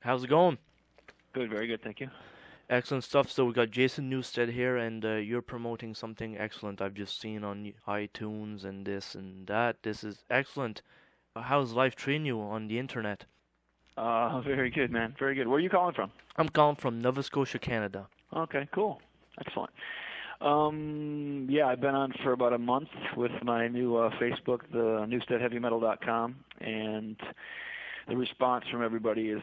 How's it going? Good, very good, thank you. Excellent stuff. So we got Jason Newsted here, and you're promoting something excellent I've just seen on iTunes and this and that. This is excellent. How's life treating you on the internet? Very good, man. Very good. Where are you calling from? I'm calling from Nova Scotia, Canada. Okay, cool. Excellent. Yeah, I've been on for about a month with my new Facebook, the newsteadheavymetal.com, and the response from everybody has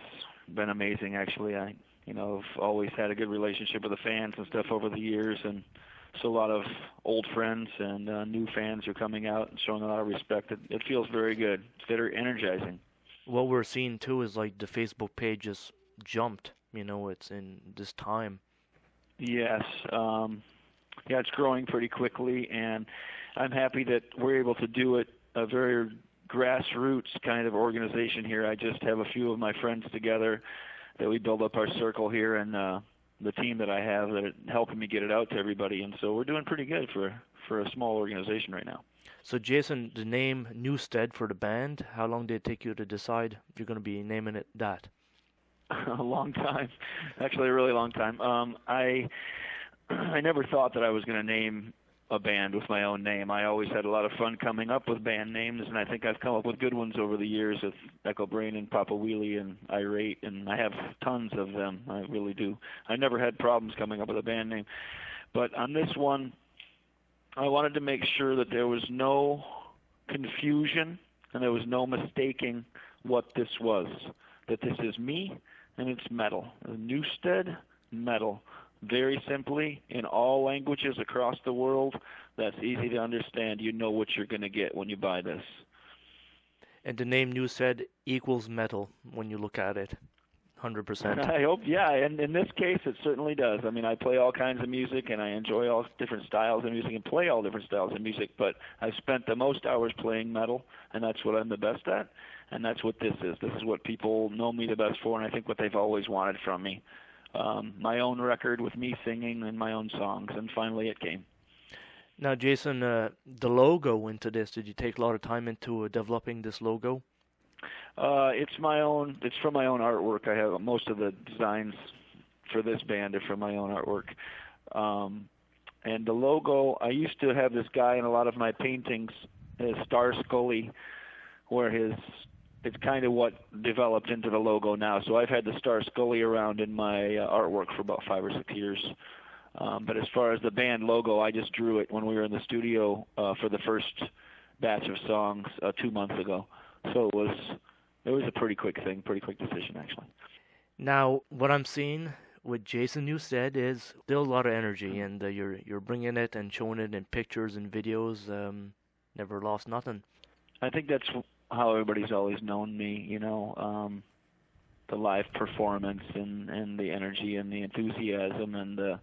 been amazing. Actually, I've always had a good relationship with the fans and stuff over the years, and so a lot of old friends and new fans are coming out and showing a lot of respect. It feels very good. It's very energizing. What we're seeing too is like the Facebook page just jumped. It's in this time. Yes. Yeah, it's growing pretty quickly, and I'm happy that we're able to do it a very grassroots kind of organization here. I just have a few of my friends together that we build up our circle here, and the team that I have that are helping me get it out to everybody, and so we're doing pretty good for a small organization right now. So Jason, the name Newstead for the band, how long did it take you to decide if you're going to be naming it that? A long time, actually a really long time. I never thought that I was going to name a band with my own name. I always had a lot of fun coming up with band names, and I think I've come up with good ones over the years with Echo Brain and Papa Wheelie and Irate, and I have tons of them. I really do. I never had problems coming up with a band name. But on this one, I wanted to make sure that there was no confusion and there was no mistaking what this was. That this is me and it's metal. Newstead Metal. Very simply, in all languages across the world, that's easy to understand. You know what you're going to get when you buy this. And the name Newstead equals metal when you look at it. 100%. I hope, yeah, and in this case, it certainly does. I mean, I play all kinds of music, and I enjoy all different styles of music and play all different styles of music, but I've spent the most hours playing metal, and that's what I'm the best at, and that's what this is. This is what people know me the best for, and I think what they've always wanted from me. My own record with me singing and my own songs, and finally it came. Now, Jason, the logo into this, did you take a lot of time into developing this logo? It's my own. It's from my own artwork. I have most of the designs for this band are from my own artwork. And the logo, I used to have this guy in a lot of my paintings, Star Scully, where it's kind of what developed into the logo now. So I've had the Star Scully around in my artwork for about 5 or 6 years. But as far as the band logo, I just drew it when we were in the studio for the first batch of songs 2 months ago. So it was a pretty quick thing, pretty quick decision actually. Now, what I'm seeing with Jason Newstead is still a lot of energy, and you're bringing it and showing it in pictures and videos. Never lost nothing. I think that's how everybody's always known me, the live performance and the energy and the enthusiasm and the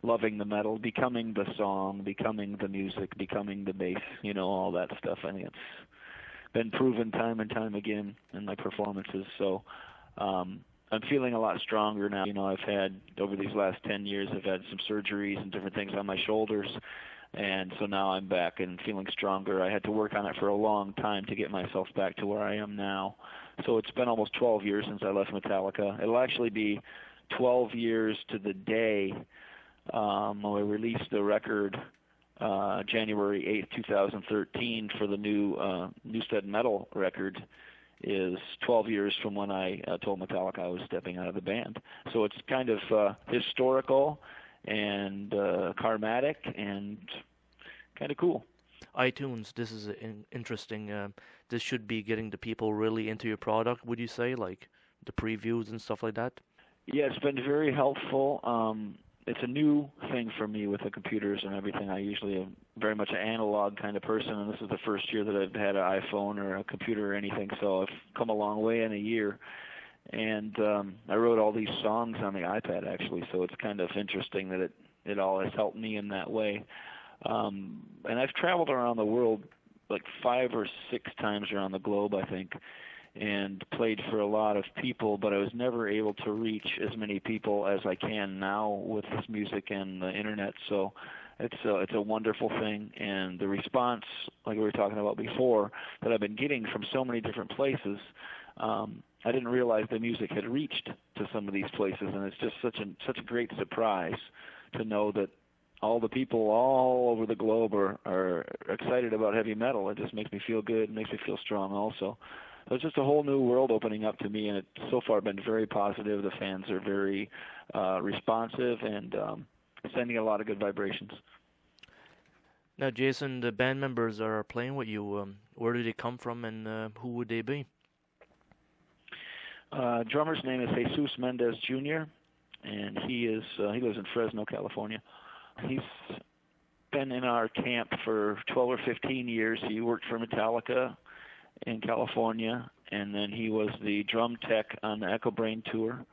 loving the metal, becoming the song, becoming the music, becoming the bass, all that stuff. I think it's been proven time and time again in my performances. So I'm feeling a lot stronger now. I've had, over these last 10 years, I've had some surgeries and different things on my shoulders. And so now I'm back and feeling stronger. I had to work on it for a long time to get myself back to where I am now. So it's been almost 12 years since I left Metallica. It'll actually be 12 years to the day when we released the record January 8th, 2013 for the new Newstead Metal record is 12 years from when I told Metallica I was stepping out of the band. So it's kind of historical and karmatic and kind of cool. iTunes, this is interesting. This should be getting the people really into your product, would you say, like the previews and stuff like that? Yeah, it's been very helpful. It's a new thing for me with the computers and everything. I usually am very much an analog kind of person, and this is the first year that I've had an iPhone or a computer or anything, so I've come a long way in a year. And I wrote all these songs on the iPad, actually, so it's kind of interesting that it all has helped me in that way. And I've traveled around the world like 5 or 6 times around the globe, I think, and played for a lot of people, but I was never able to reach as many people as I can now with this music and the internet. So it's a wonderful thing, and the response, like we were talking about before, that I've been getting from so many different places, I didn't realize the music had reached to some of these places, and it's just such a great surprise to know that all the people all over the globe are excited about heavy metal. It just makes me feel good, makes me feel strong also. So it's just a whole new world opening up to me, and it's so far been very positive. The fans are very responsive and sending a lot of good vibrations. Now, Jason, the band members that are playing with you, where do they come from, and who would they be? Drummer's name is Jesus Mendez Jr., and he lives in Fresno, California. He's been in our camp for 12 or 15 years. He worked for Metallica in California, and then he was the drum tech on the Echo Brain tour.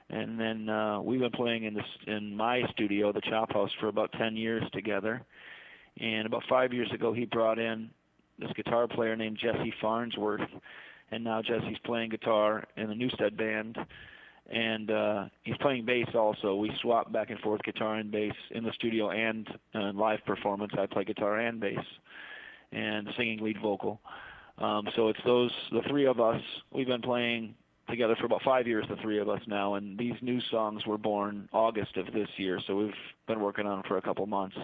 And then we've been playing in my studio, the Chop House, for about 10 years together. And about 5 years ago, he brought in this guitar player named Jesse Farnsworth, and now Jesse's playing guitar in the Newstead band, and he's playing bass also. We swap back and forth guitar and bass in the studio and live performance. I play guitar and bass and singing lead vocal. So it's the three of us. We've been playing together for about 5 years, the three of us now, and these new songs were born August of this year, so we've been working on them for a couple months.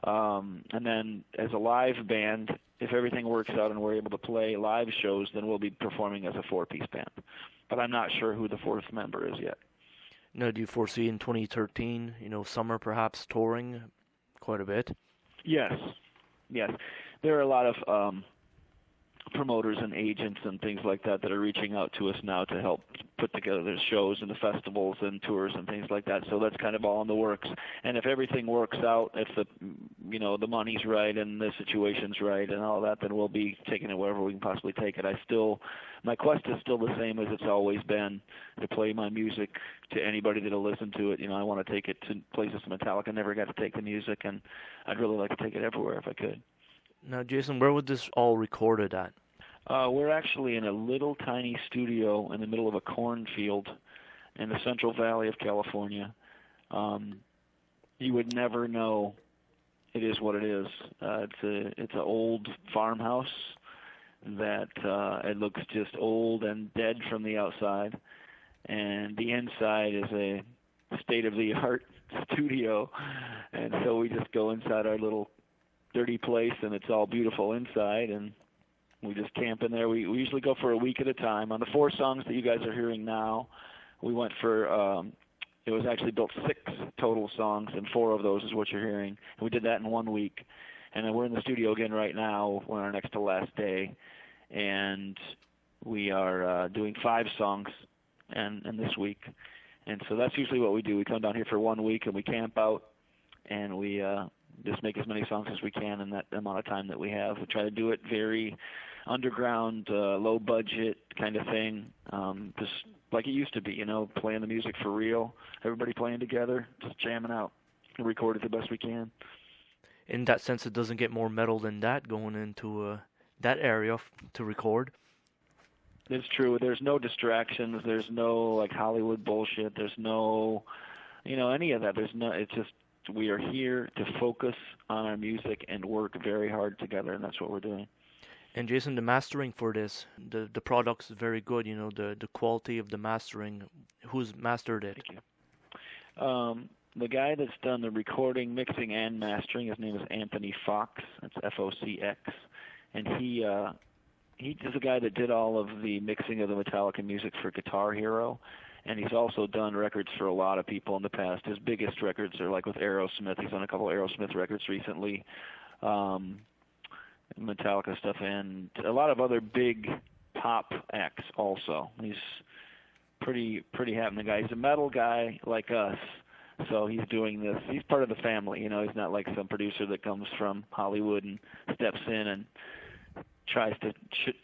And then as a live band, if everything works out and we're able to play live shows, then we'll be performing as a four-piece band. But I'm not sure who the fourth member is yet. Now, do you foresee in 2013, summer perhaps touring quite a bit? Yes. There are a lot of promoters and agents and things like that are reaching out to us now to help put together shows and the festivals and tours and things like that. So that's kind of all in the works. And if everything works out, if the money's right and the situation's right and all that, then we'll be taking it wherever we can possibly take it. My quest is still the same as it's always been, to play my music to anybody that'll listen to it. I want to take it to places Metallica never got to take the music, and I'd really like to take it everywhere if I could. Now, Jason, where would this all recorded at? We're actually in a little tiny studio in the middle of a cornfield in the Central Valley of California. You would never know it is what it is. It's an old farmhouse that it looks just old and dead from the outside, and the inside is a state-of-the-art studio, and so we just go inside our little dirty place, and it's all beautiful inside, and we just camp in there. We usually go for a week at a time. On the 4 songs that you guys are hearing now, we went for, it was actually built 6 total songs, and 4 of those is what you're hearing. And we did that in 1 week. And then we're in the studio again right now. We're on our next to last day, and we are doing 5 songs and this week. And so that's usually what we do. We come down here for 1 week, and we camp out, and we just make as many songs as we can in that amount of time that we have. We try to do it very underground, low budget kind of thing, just like it used to be, playing the music for real, everybody playing together, just jamming out, and record it the best we can. In that sense, it doesn't get more metal than that going into that area to record. It's true. There's no distractions. There's no Hollywood bullshit. There's no, any of that. It's just, we are here to focus on our music and work very hard together, and that's what we're doing. And Jason, the mastering for this, the product's very good, the quality of the mastering. Who's mastered it? Thank you. The guy that's done the recording, mixing, and mastering, his name is Anthony Fox. That's F-O-C-X. And he is a guy that did all of the mixing of the Metallica music for Guitar Hero. And he's also done records for a lot of people in the past. His biggest records are with Aerosmith. He's done a couple of Aerosmith records recently, Metallica stuff, and a lot of other big pop acts also. He's pretty happening guy. He's a metal guy like us, so he's doing this. He's part of the family. He's not like some producer that comes from Hollywood and steps in and tries to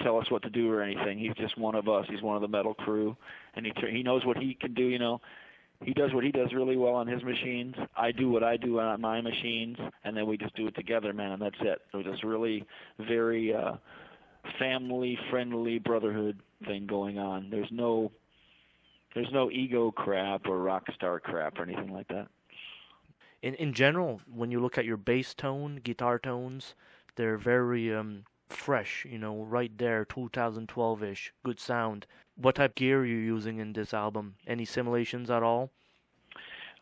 tell us what to do or anything. He's just one of us. He's one of the metal crew, and he knows what he can do. He does what he does really well on his machines. I do what I do on my machines, and then we just do it together, man, and that's it. There's this really very family-friendly brotherhood thing going on. There's no ego crap or rock star crap or anything like that. In general, when you look at your bass tone, guitar tones, they're very fresh, right there, 2012-ish, good sound. What type of gear are you using in this album? Any simulations at all?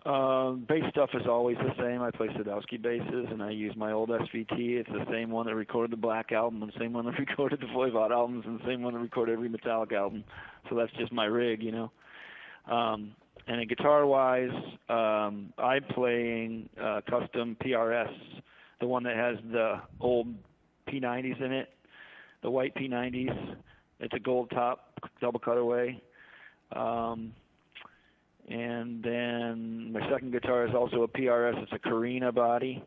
Bass stuff is always the same. I play Sadowski basses, and I use my old SVT. It's the same one that recorded the Black album, and the same one that recorded the Voivod albums, and the same one that recorded every Metallica album. So that's just my rig, And then guitar-wise, I'm playing custom PRS, the one that has the old P90s in it, the white P90s. It's a gold top, double cutaway. And then my second guitar is also a PRS. It's a Carina body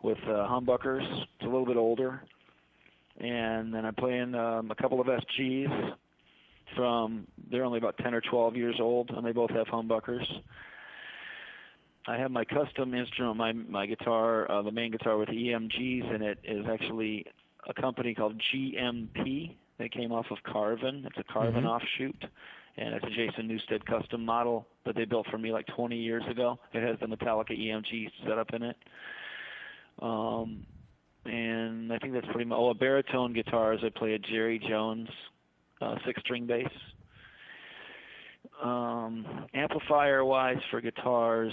with humbuckers. It's a little bit older. And then I'm playing a couple of SGs they're only about 10 or 12 years old, and they both have humbuckers. I have my custom instrument, my guitar, the main guitar with EMGs in it is actually a company called GMP. They came off of Carvin. It's a Carvin offshoot, and it's a Jason Newsted custom model that they built for me like 20 years ago. It has the Metallica EMG setup in it. And I think that's pretty much, a baritone guitars. I play a Jerry Jones 6-string bass. Amplifier-wise for guitars,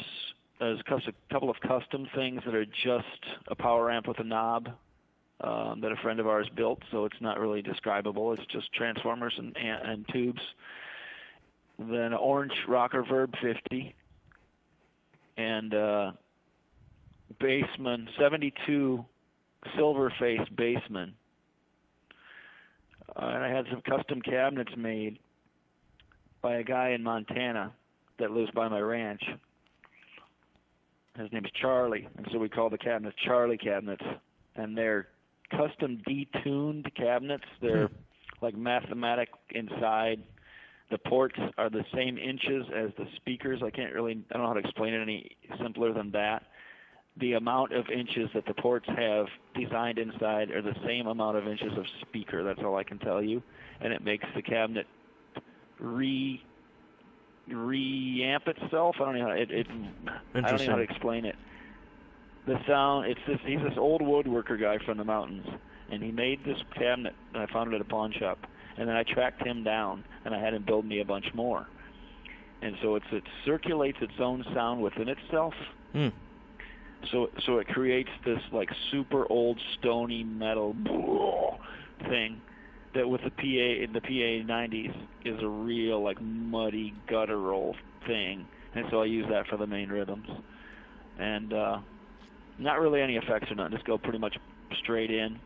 there's a couple of custom things that are just a power amp with a knob that a friend of ours built, so it's not really describable. It's just transformers and tubes. Then orange Rocker Verb 50 and Bassman 72 silver face Bassman. And I had some custom cabinets made by a guy in Montana that lives by my ranch. His name is Charlie, and so we call the cabinets Charlie cabinets. And they're custom detuned cabinets. They're like mathematic inside. The ports are the same inches as the speakers. I don't know how to explain it any simpler than that. The amount of inches that the ports have designed inside are the same amount of inches of speaker. That's all I can tell you. And it makes the cabinet reamp itself. I don't know how to explain it. The sound, he's this old woodworker guy from the mountains, and he made this cabinet, and I found it at a pawn shop. And then I tracked him down, and I had him build me a bunch more. And so it circulates its own sound within itself. So it creates this like super old stony metal thing that with the PA 90s is a real like muddy guttural thing. And so I use that for the main rhythms. And not really any effects or nothing, just go pretty much straight in.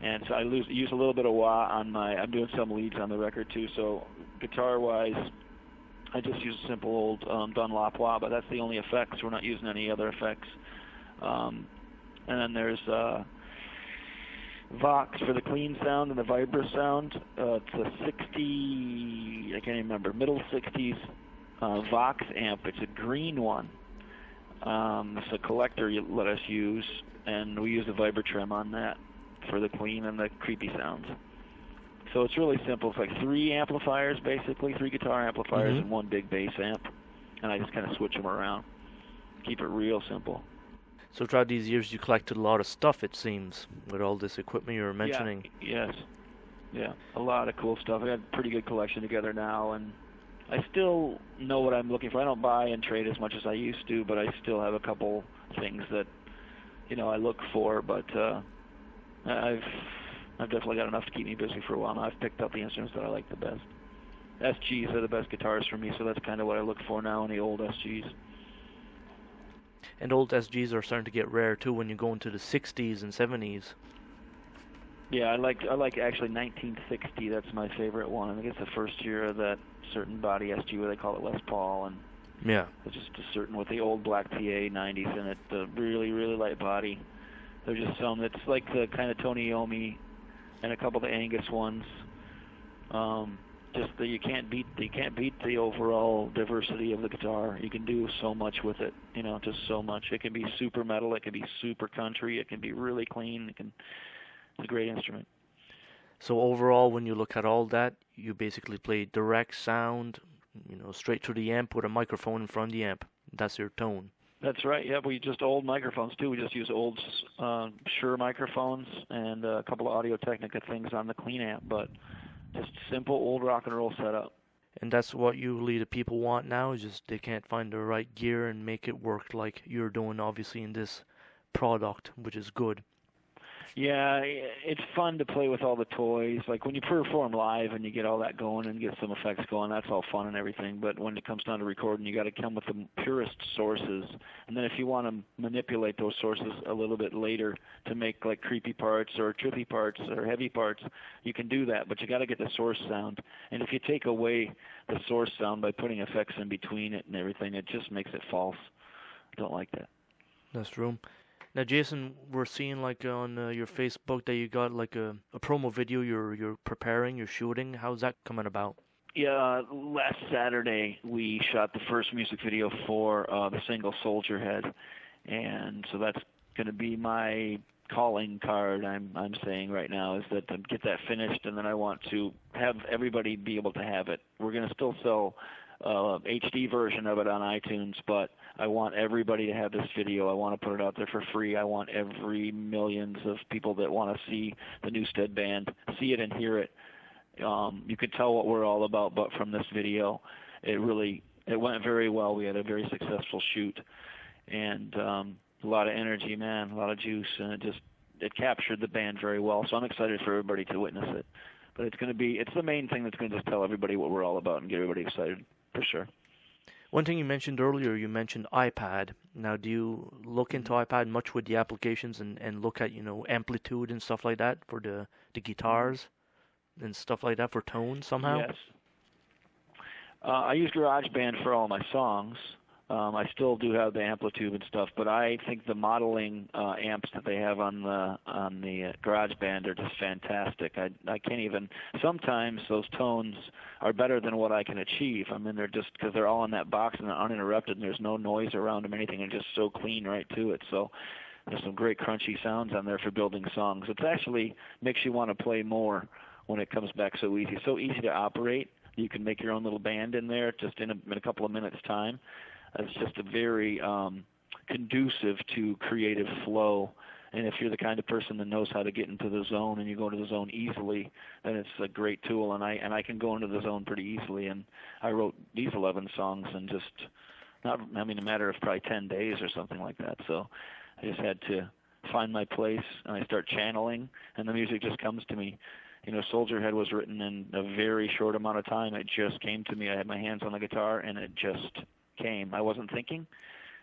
And so I use a little bit of wah on I'm doing some leads on the record too. So guitar-wise, I just use a simple old Dunlop wah, but that's the only effects. We're not using any other effects. And then there's Vox for the clean sound and the vibra sound. It's a 60, I can't even remember, middle 60s Vox amp. It's a green one. It's a collector you let us use, and we use a Vibratrim on that for the clean and the creepy sounds. So it's really simple. It's like 3 amplifiers, basically, 3 guitar amplifiers and 1 big bass amp. And I just kind of switch them around. Keep it real simple. So throughout these years, you collected a lot of stuff, it seems, with all this equipment you were mentioning. Yeah, yes. Yeah, a lot of cool stuff. I got a pretty good collection together now, and I still know what I'm looking for. I don't buy and trade as much as I used to, but I still have a couple things that, I look for. But I've definitely got enough to keep me busy for a while now. I've picked up the instruments that I like the best. SGs are the best guitars for me, so that's kind of what I look for now in the old SGs. And old SGs are starting to get rare too when you go into the 60s and 70s. Yeah, I like actually 1960. That's my favorite one. I think it's the first year of that certain body SG where they call it Les Paul, and yeah, it's just a certain with the old black PA 90s in it. The really light body. There's just some that's like the kind of Tony Iommi and a couple of the Angus ones. Just that you can't beat the overall diversity of the guitar. You can do so much with it, just so much. It can be super metal, it can be super country, it can be really clean. It's a great instrument. So overall, when you look at all that, you basically play direct sound, straight to the amp with a microphone in front of the amp. That's your tone. That's right. Yeah, we just old microphones too. We just use old Shure microphones and a couple of Audio-Technica things on the clean amp, but just simple old rock and roll setup. And that's what usually the people want now, is just they can't find the right gear and make it work like you're doing obviously in this product, which is good. Yeah, it's fun to play with all the toys. Like when you perform live and you get all that going and get some effects going, that's all fun and everything. But when it comes down to recording, you got to come with the purest sources. And then if you want to manipulate those sources a little bit later to make like creepy parts or trippy parts or heavy parts, you can do that. But you got to get the source sound. And if you take away the source sound by putting effects in between it and everything, it just makes it false. I don't like that. That's true. Now, Jason, we're seeing like on your Facebook that you got like a promo video you're preparing, you're shooting. How's that coming about? Yeah, last Saturday we shot the first music video for the single Soldier Head, and so that's going to be my calling card. I'm saying right now is that to get that finished, and then I want to have everybody be able to have it. We're going to still sell HD version of it on iTunes, but I want everybody to have this video. I want to put it out there for free. I want every millions of people that want to see the Newstead Band see it and hear it. You could tell what we're all about, but from this video, it went very well. We had a very successful shoot, and a lot of energy, man, a lot of juice, and it captured the band very well. So I'm excited for everybody to witness it. But it's the main thing that's going to just tell everybody what we're all about and get everybody excited, for sure. One thing you mentioned earlier, you mentioned iPad. Now, do you look into iPad much with the applications and look at, amplitude and stuff like that for the guitars and stuff like that for tone somehow? Yes. I use GarageBand for all my songs. I still do have the amplitude and stuff, but I think the modeling amps that they have on the GarageBand are just fantastic. I can't even. Sometimes those tones are better than what I can achieve. I mean, they're just because they're all in that box and they're uninterrupted, and there's no noise around them, anything, and just so clean right to it. So there's some great crunchy sounds on there for building songs. It actually makes you want to play more when it comes back so easy. So easy to operate. You can make your own little band in there just in a couple of minutes' time. It's just a very conducive to creative flow. And if you're the kind of person that knows how to get into the zone and you go into the zone easily, then it's a great tool. And I can go into the zone pretty easily. And I wrote these 11 songs in just a matter of probably 10 days or something like that. So I just had to find my place, and I start channeling, and the music just comes to me. Soldier Head was written in a very short amount of time. It just came to me. I had my hands on the guitar, and it just came. I wasn't thinking.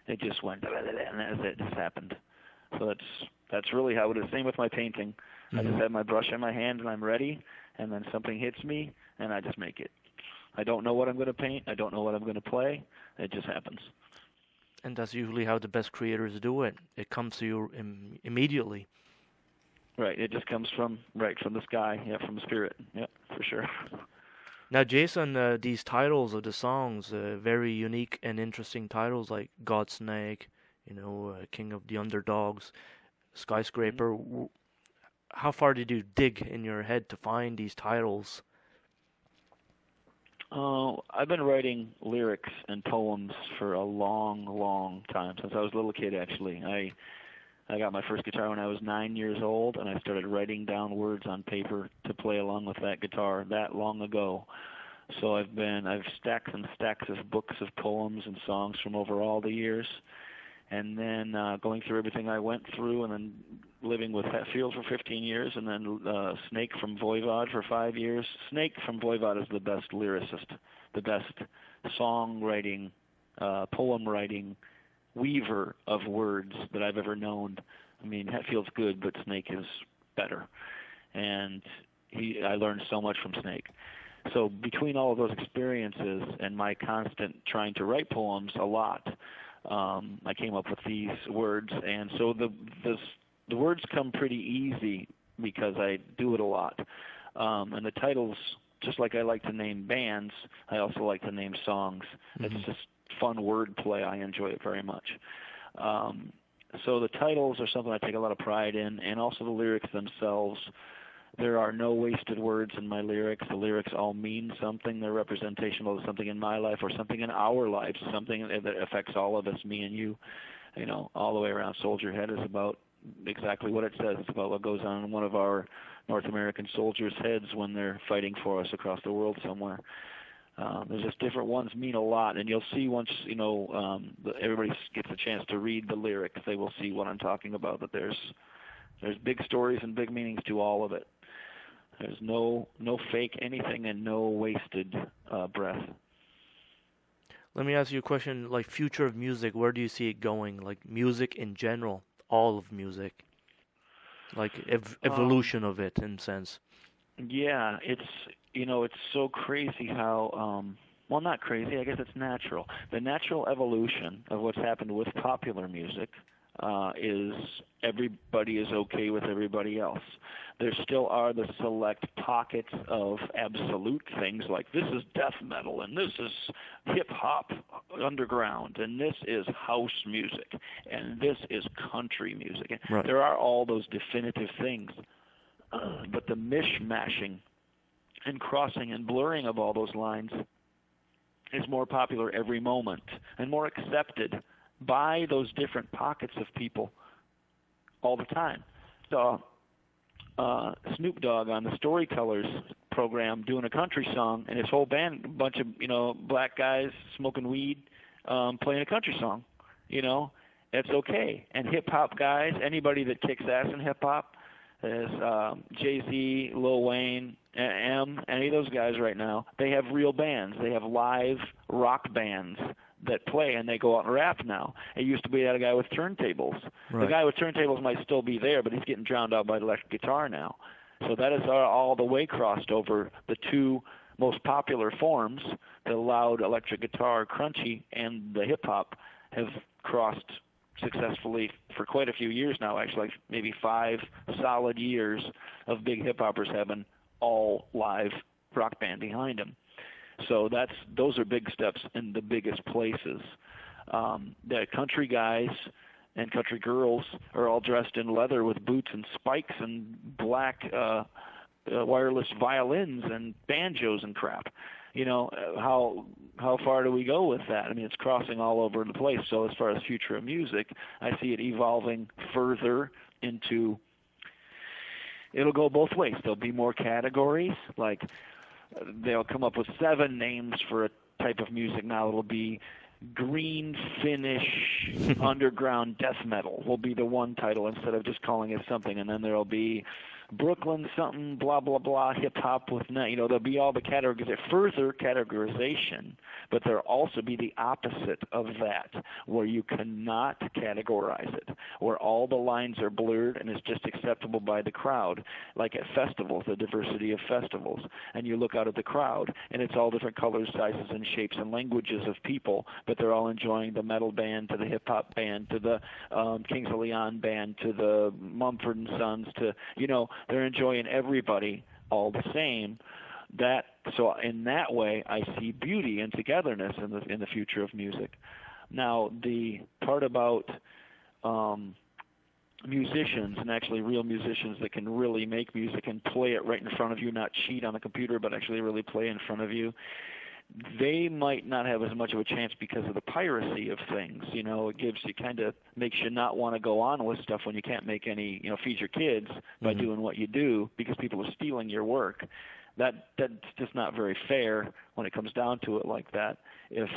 It just went, and it just happened. So that's really how it is. Same with my painting. Mm-hmm. I just have my brush in my hand, and I'm ready, and then something hits me, and I just make it. I don't know what I'm going to paint. I don't know what I'm going to play. It just happens. And that's usually how the best creators do it. It comes to you immediately. Right. It just comes from the sky. Yeah, from the spirit. Yeah, for sure. Now, Jason, these titles of the songs, very unique and interesting titles like Godsnake, King of the Underdogs, Skyscraper. Mm-hmm. How far did you dig in your head to find these titles? I've been writing lyrics and poems for a long, long time, since I was a little kid, actually. I got my first guitar when I was 9 years old, and I started writing down words on paper to play along with that guitar that long ago. So I've stacks and stacks of books of poems and songs from over all the years, and then going through everything I went through, and then living with Hetfield for 15 years, and then Snake from Voivod for 5 years. Snake from Voivod is the best lyricist, the best songwriting, poem writing, weaver of words that I've ever known. I mean, Hetfield's good, but Snake is better. And I learned so much from Snake. So between all of those experiences and my constant trying to write poems a lot, I came up with these words. And so the words come pretty easy because I do it a lot. And the titles, just like I like to name bands, I also like to name songs. Mm-hmm. It's just fun word play. I enjoy it very much. So the titles are something I take a lot of pride in, and also the lyrics themselves. There are no wasted words in my lyrics. The lyrics all mean something. They're representational of something in my life or something in our lives, something that affects all of us, me and you. You know, all the way around. Soldier Head is about exactly what it says. It's about what goes on in one of our North American soldiers' heads when they're fighting for us across the world somewhere. There's just different ones mean a lot, and you'll see once everybody gets a chance to read the lyrics, they will see what I'm talking about. That there's big stories and big meanings to all of it. There's no fake anything and no wasted breath. Let me ask you a question, like future of music, where do you see it going? Like music in general, all of music, like evolution of it in sense. Yeah, it's so crazy how well, not crazy, I guess it's natural. The natural evolution of what's happened with popular music is everybody is okay with everybody else. There still are the select pockets of absolute things like this is death metal and this is hip hop underground and this is house music and this is country music. Right. There are all those definitive things, but the mishmashing and crossing and blurring of all those lines is more popular every moment and more accepted by those different pockets of people all the time. So Snoop Dogg on the Storytellers program doing a country song, and his whole band, a bunch of black guys smoking weed, playing a country song. It's okay. And hip hop guys, anybody that kicks ass in hip hop, is Jay-Z, Lil Wayne, any of those guys right now, they have real bands. They have live rock bands that play, and they go out and rap now. It used to be that a guy with turntables. Right. The guy with turntables might still be there, but he's getting drowned out by the electric guitar now. So that is all the way crossed over the two most popular forms, the loud electric guitar, crunchy, and the hip-hop have crossed successfully for quite a few years now, actually, like maybe 5 solid years of big hip-hoppers having all live rock band behind them. So those are big steps in the biggest places. The country guys and country girls are all dressed in leather with boots and spikes and black wireless violins and banjos and crap. How far do we go with that? I mean, it's crossing all over the place. So as far as future of music, I see it evolving further into. It'll go both ways. There'll be more categories, like they'll come up with 7 names for a type of music. Now it'll be green Finnish underground death metal will be the one title instead of just calling it something. And then there'll be Brooklyn something, blah, blah, blah, hip-hop with, there'll be all the categories, further categorization, but there'll also be the opposite of that, where you cannot categorize it, where all the lines are blurred and it's just acceptable by the crowd, like at festivals, the diversity of festivals. And you look out at the crowd, and it's all different colors, sizes, and shapes and languages of people, but they're all enjoying the metal band to the hip-hop band to the Kings of Leon band to the Mumford & Sons to, they're enjoying everybody all the same. So in that way, I see beauty and togetherness in the future of music. Now, the part about musicians, and actually real musicians that can really make music and play it right in front of you, not cheat on the computer, but actually really play in front of you, they might not have as much of a chance because of the piracy of things. It kind of makes you not want to go on with stuff when you can't make any, feed your kids by doing what you do because people are stealing your work. That's just not very fair when it comes down to it like that. If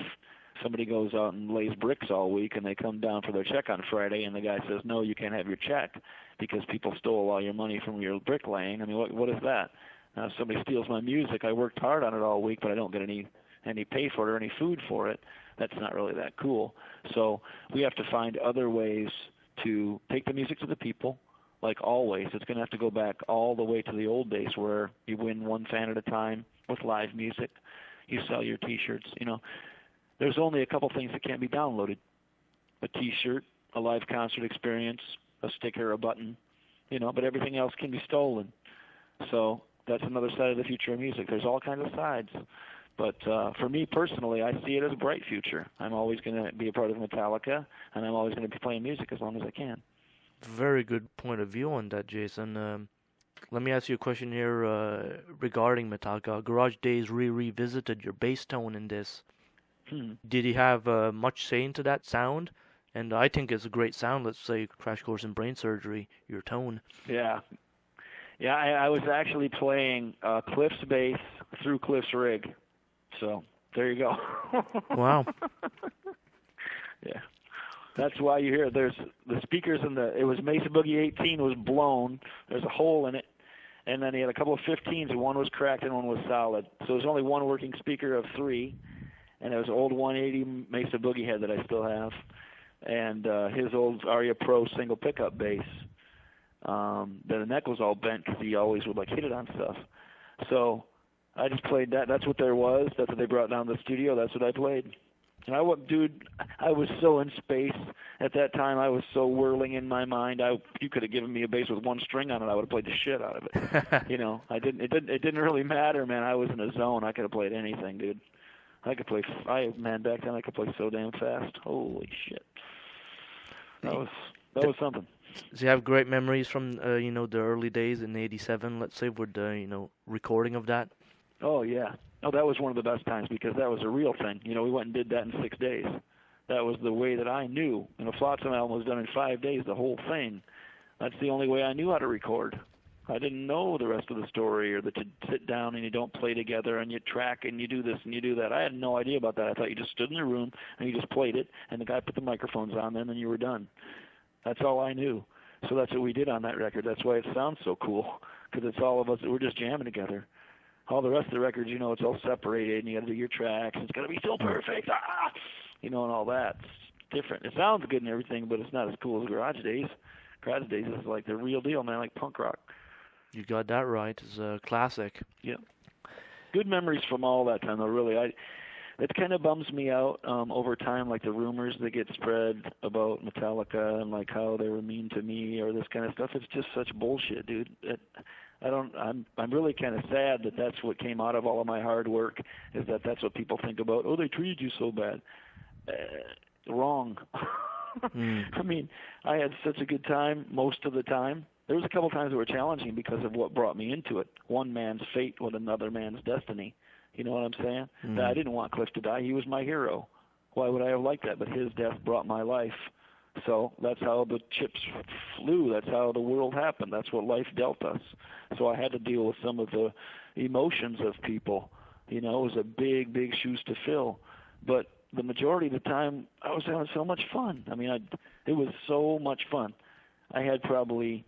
somebody goes out and lays bricks all week and they come down for their check on Friday and the guy says, no, you can't have your check because people stole all your money from your bricklaying, I mean, what is that? Now, if somebody steals my music, I worked hard on it all week, but I don't get any pay for it or any food for it. That's not really that cool. So we have to find other ways to take the music to the people. Like always, it's going to have to go back all the way to the old days where you win one fan at a time with live music. You sell your T-shirts. There's only a couple things that can't be downloaded: a T-shirt, a live concert experience, a sticker, a button. But everything else can be stolen. So that's another side of the future of music. There's all kinds of sides. But for me personally, I see it as a bright future. I'm always going to be a part of Metallica, and I'm always going to be playing music as long as I can. Very good point of view on that, Jason. Let me ask you a question here regarding Metallica. Garage Days revisited your bass tone in this. Hmm. Did he have much say into that sound? And I think it's a great sound. Let's say Crash Course in Brain Surgery, your tone. Yeah. Yeah, I was actually playing Cliff's bass through Cliff's rig. So there you go. Wow. Yeah. That's why you hear there's the speakers in it was Mesa Boogie 18 was blown. There's a hole in it. And then he had a couple of 15s, and one was cracked and one was solid. So there's only one working speaker of three. And it was an old 180 Mesa Boogie head that I still have. And his old Aria Pro single pickup bass. The neck was all bent because he always would like hit it on stuff. So I just played that. That's what there was. That's what they brought down to the studio. That's what I played. And I was so in space at that time. I was so whirling in my mind. You could have given me a bass with one string on it. I would have played the shit out of it. You know, It didn't really matter, man. I was in a zone. I could have played anything, dude. I could play. Back then I could play so damn fast. Holy shit. That was something. So you have great memories from the early days in '87, let's say, with the recording of that. Oh yeah. Oh, that was one of the best times because that was a real thing. You know, we went and did that in 6 days. That was the way that I knew. And a Flotsam album was done in 5 days, the whole thing. That's the only way I knew how to record. I didn't know the rest of the story, or that you sit down and you don't play together and you track and you do this and you do that. I had no idea about that. I thought you just stood in the room and you just played it, and the guy put the microphones on them and you were done. That's all I knew. So that's what we did on that record. That's why it sounds so cool, because it's all of us. We're just jamming together. All the rest of the records, it's all separated, and you got to do your tracks. It's got to be so perfect, and all that. It's different. It sounds good and everything, but it's not as cool as Garage Days. Garage Days is like the real deal, man, like punk rock. You got that right. It's a classic. Yeah. Good memories from all that time, though, really. It kind of bums me out over time, like the rumors that get spread about Metallica and like how they were mean to me or this kind of stuff. It's just such bullshit, dude. I'm really kind of sad that that's what came out of all of my hard work, is that's what people think about. Oh, they treated you so bad. Wrong. I mean, I had such a good time most of the time. There was a couple times that were challenging because of what brought me into it. One man's fate with another man's destiny. You know what I'm saying? I didn't want Cliff to die. He was my hero. Why would I have liked that? But his death brought my life. So that's how the chips flew. That's how the world happened. That's what life dealt us. So I had to deal with some of the emotions of people. It was a big, big shoes to fill. But the majority of the time, I was having so much fun. I mean, it was so much fun. I had probably,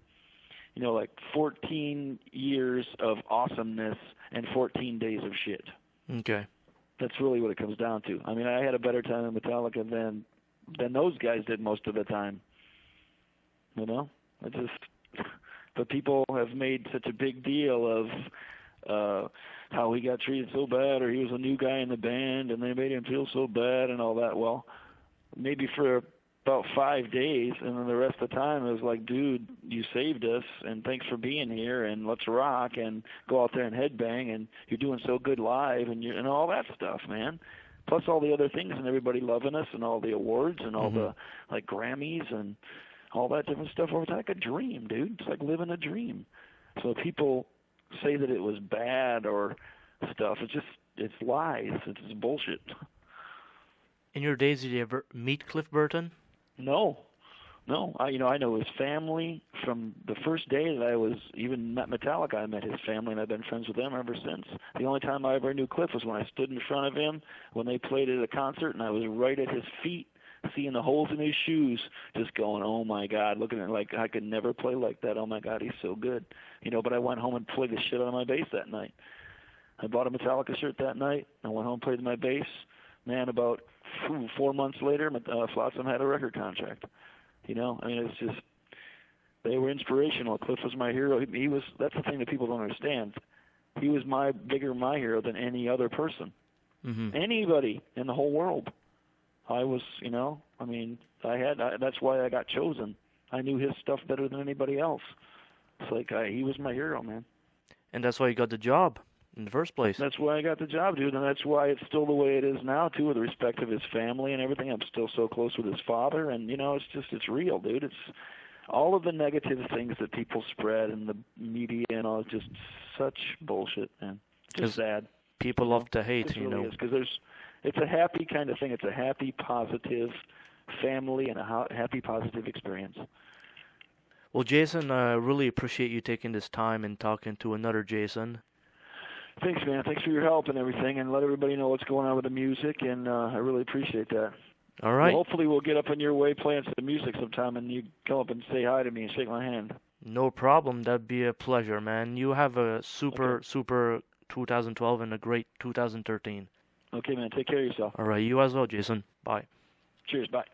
like 14 years of awesomeness and 14 days of shit. Okay. That's really what it comes down to. I mean, I had a better time in Metallica than those guys did most of the time. But people have made such a big deal of how he got treated so bad, or he was a new guy in the band and they made him feel so bad and all that. Well, maybe for about 5 days, and then the rest of the time it was like, dude, you saved us, and thanks for being here, and let's rock, and go out there and headbang, and you're doing so good live, and all that stuff, man. Plus all the other things, and everybody loving us, and all the awards, and all the like Grammys, and all that different stuff. It's like a dream, dude. It's like living a dream. So people say that it was bad or stuff. It's lies. It's bullshit. In your days, did you ever meet Cliff Burton? No. I know his family from the first day that I was even met Metallica. I met his family, and I've been friends with them ever since. The only time I ever knew Cliff was when I stood in front of him when they played at a concert, and I was right at his feet, seeing the holes in his shoes, just going, oh my God, looking at it like I could never play like that. Oh my God, he's so good. But I went home and played the shit out of my bass that night. I bought a Metallica shirt that night. I went home and played my bass. Man, about 4 months later, Flotsam had a record contract. It's just, they were inspirational. Cliff was my hero. That's the thing that people don't understand. He was bigger my hero than any other person. Mm-hmm. Anybody in the whole world. I was, that's why I got chosen. I knew his stuff better than anybody else. It's like, he was my hero, man. And that's why you got the job in the first place. That's why I got the job, dude, and that's why it's still the way it is now, too, with respect of his family and everything. I'm still so close with his father, and, it's real, dude. all of the negative things that people spread in the media and all, just such bullshit, man. Just sad. People love to hate, It really is, because it's a happy kind of thing. It's a happy, positive family and a happy, positive experience. Well, Jason, I really appreciate you taking this time and talking to another Jason. Thanks, man. Thanks for your help and everything, and let everybody know what's going on with the music, and I really appreciate that. All right. Well, hopefully we'll get up on your way playing some music sometime, and you come up and say hi to me and shake my hand. No problem. That'd be a pleasure, man. You have a super 2012 and a great 2013. Okay, man. Take care of yourself. All right. You as well, Jason. Bye. Cheers. Bye.